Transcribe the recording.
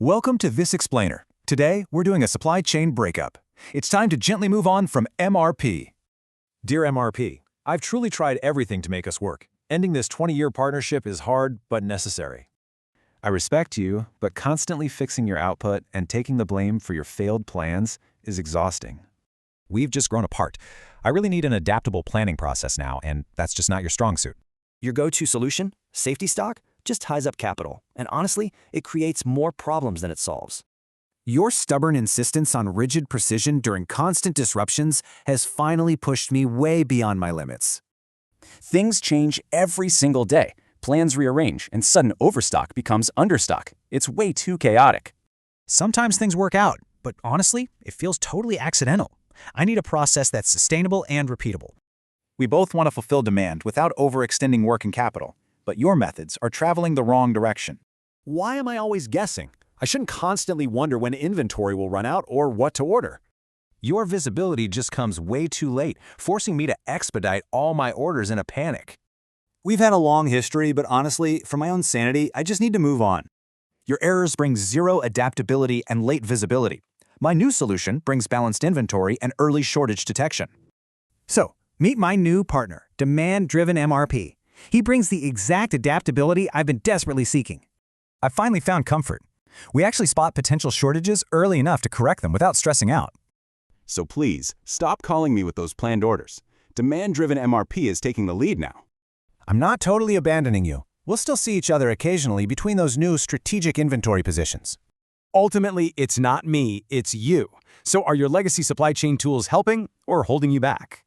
Welcome to This Explainer. Today, we're doing a supply chain breakup. It's time to gently move on from MRP. Dear MRP, I've truly tried everything to make us work. Ending this 20-year partnership is hard but necessary. I respect you, but constantly fixing your output and taking the blame for your failed plans is exhausting. We've just grown apart. I really need an adaptable planning process now, and that's just not your strong suit. Your go-to solution, safety stock, just ties up capital. And honestly, it creates more problems than it solves. Your stubborn insistence on rigid precision during constant disruptions has finally pushed me way beyond my limits. Things change every single day. Plans rearrange, and sudden overstock becomes understock. It's way too chaotic. Sometimes things work out, but honestly, it feels totally accidental. I need a process that's sustainable and repeatable. We both want to fulfill demand without overextending working capital, but your methods are traveling the wrong direction. Why am I always guessing? I shouldn't constantly wonder when inventory will run out or what to order. Your visibility just comes way too late, forcing me to expedite all my orders in a panic. We've had a long history, but honestly, for my own sanity, I just need to move on. Your errors bring zero adaptability and late visibility. My new solution brings balanced inventory and early shortage detection. So, meet my new partner, Demand-Driven MRP. He brings the exact adaptability I've been desperately seeking. I finally found comfort. We actually spot potential shortages early enough to correct them without stressing out. So please, stop calling me with those planned orders. Demand-Driven MRP is taking the lead now. I'm not totally abandoning you. We'll still see each other occasionally between those new strategic inventory positions. Ultimately, it's not me, it's you. So are your legacy supply chain tools helping or holding you back?